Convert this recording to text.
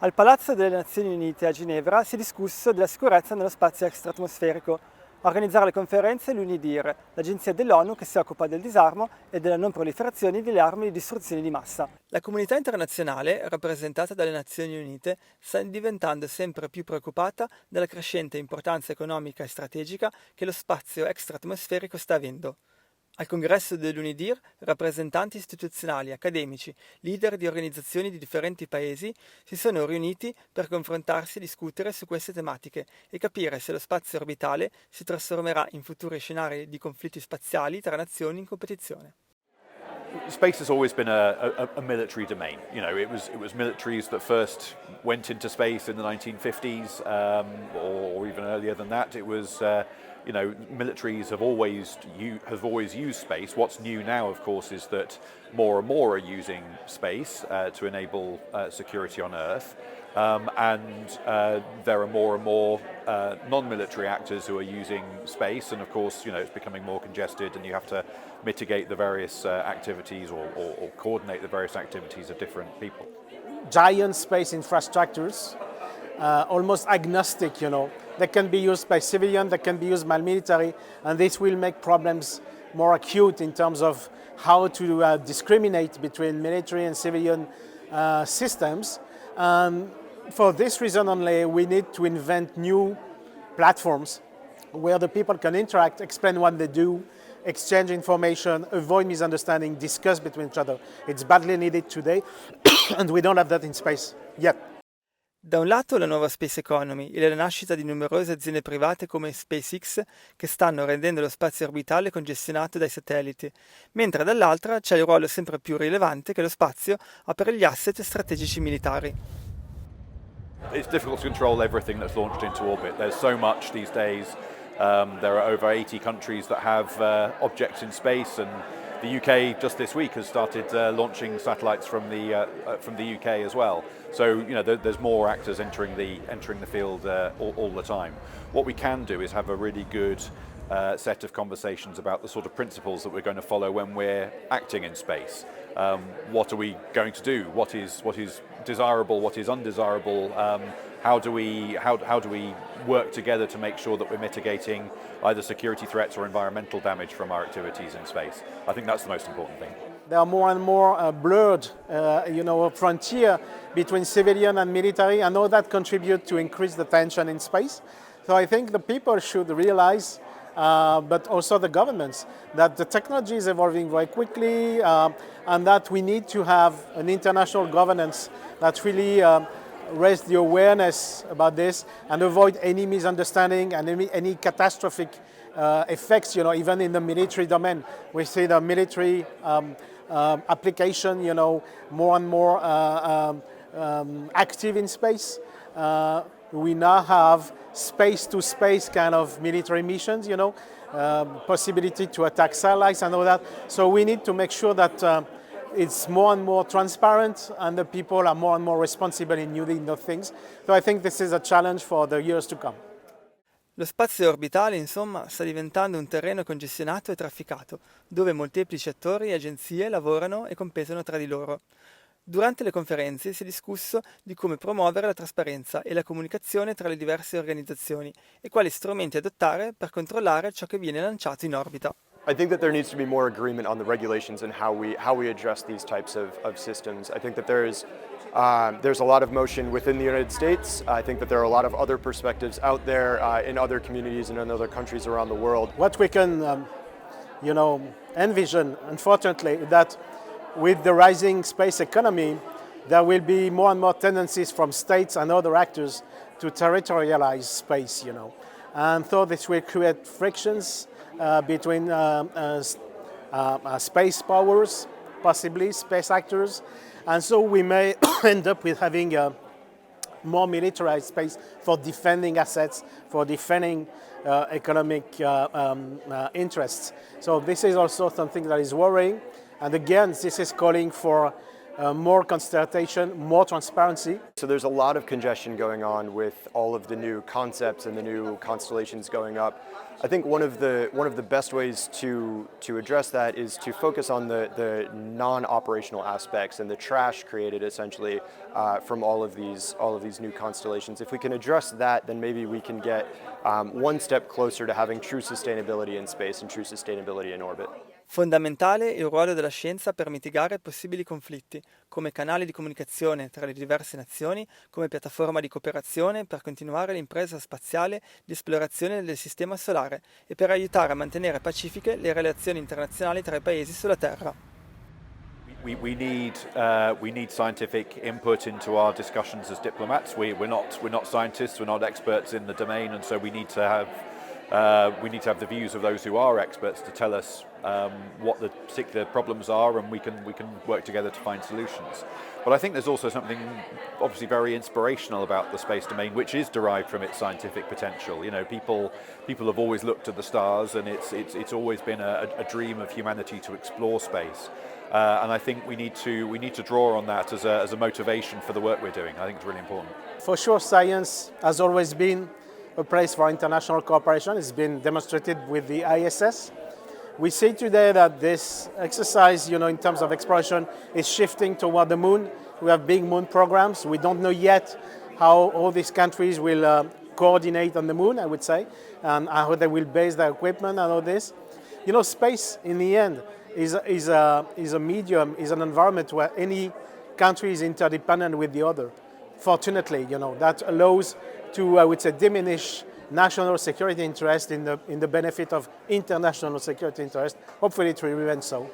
Al Palazzo delle Nazioni Unite a Ginevra si è discusso della sicurezza nello spazio extraatmosferico. A organizzare le conferenze l'UNIDIR, l'agenzia dell'Onu che si occupa del disarmo e della non proliferazione delle armi di distruzione di massa. La comunità internazionale, rappresentata dalle Nazioni Unite, sta diventando sempre più preoccupata dalla crescente importanza economica e strategica che lo spazio extraatmosferico sta avendo. Al congresso dell'UNIDIR, rappresentanti istituzionali, accademici, leader di organizzazioni di differenti paesi si sono riuniti per confrontarsi e discutere su queste tematiche e capire se lo spazio orbitale si trasformerà in futuri scenari di conflitti spaziali tra nazioni in competizione. Space has always been a military domain. You know, it was militaries that first went into space in the 1950s, or even earlier than that. It was, militaries have always used space. What's new now, of course, is that more and more are using space to enable security on Earth. There are more and more non-military actors who are using space, and of course, it's becoming more congested, and you have to mitigate the various activities or coordinate the various activities of different people. Giant space infrastructures, almost agnostic, They can be used by civilian, they can be used by military, and this will make problems more acute in terms of how to discriminate between military and civilian systems. For this reason only, we need to invent new platforms where the people can interact, explain what they do, exchange information, avoid misunderstanding, discuss between each other. It's badly needed today, and we don't have that in space yet. Da un lato la nuova space economy e la nascita di numerose aziende private come SpaceX che stanno rendendo lo spazio orbitale congestionato dai satelliti, mentre dall'altra c'è il ruolo sempre più rilevante che lo spazio ha per gli asset strategici militari. It's difficult to control everything that's launched into orbit. There's so much these days. There are over 80 countries that have objects in space, and the UK just this week has started launching satellites from the UK as well. So there's more actors entering the field all the time. What we can do is have a really good set of conversations about the sort of principles that we're going to follow when we're acting in space. What are we going to do? What is desirable? What is undesirable? How do we work together to make sure that we're mitigating either security threats or environmental damage from our activities in space? I think that's the most important thing. There are more and more blurred, frontier between civilian and military, and all that contribute to increase the tension in space. So I think the people should realize, but also the governments, that the technology is evolving very quickly, and that we need to have an international governance that really raise the awareness about this and avoid any misunderstanding and any catastrophic effects, even in the military domain. We see the military application, more and more active in space. We now have space-to-space kind of military missions, possibility to attack satellites and all that. So we need to make sure that it's more and more transparent and the people are more and more responsible in using those things. So I think this is a challenge for the years to come. Lo spazio orbitale, insomma, sta diventando un terreno congestionato e trafficato, dove molteplici attori e agenzie lavorano e competono tra di loro. Durante le conferenze si è discusso di come promuovere la trasparenza e la comunicazione tra le diverse organizzazioni e quali strumenti adottare per controllare ciò che viene lanciato in orbita. I think that there needs to be more agreement on the regulations and how we address these types of systems. I think that there's a lot of motion within the United States. I think that there are a lot of other perspectives out there in other communities and in other countries around the world. What we can, envision, unfortunately, that with the rising space economy, there will be more and more tendencies from states and other actors to territorialize space, And so this will create frictions between space powers, possibly space actors. And so we may end up with having a more militarized space for defending assets, for defending economic interests. So this is also something that is worrying. And again, this is calling for more concertation, more transparency. So there's a lot of congestion going on with all of the new concepts and the new constellations going up. I think one of the best ways to address that is to focus on the non-operational aspects and the trash created essentially from all of these new constellations. If we can address that, then maybe we can get one step closer to having true sustainability in space and true sustainability in orbit. Fondamentale il ruolo della scienza per mitigare possibili conflitti, come canale di comunicazione tra le diverse nazioni, come piattaforma di cooperazione per continuare l'impresa spaziale di esplorazione del sistema solare e per aiutare a mantenere pacifiche le relazioni internazionali tra i paesi sulla Terra. We need scientific input into our discussions as diplomats. We're not scientists. We're not experts in the domain, and so we need to have the views of those who are experts to tell us what the particular problems are, and we can work together to find solutions. But I think there's also something obviously very inspirational about the space domain, which is derived from its scientific potential. You know, people have always looked at the stars, and it's always been a dream of humanity to explore space. And I think we need to draw on that as a motivation for the work we're doing. I think it's really important. For sure, science has always been a place for international cooperation. It's been demonstrated with the ISS. We see today that this exercise, in terms of exploration, is shifting toward the moon. We have big moon programs. We don't know yet how all these countries will coordinate on the moon, I would say, and how they will base their equipment and all this. Space, in the end, is a medium, is an environment where any country is interdependent with the other. Fortunately, that allows to, I would say, diminish national security interest in the benefit of international security interest. Hopefully it will remain so.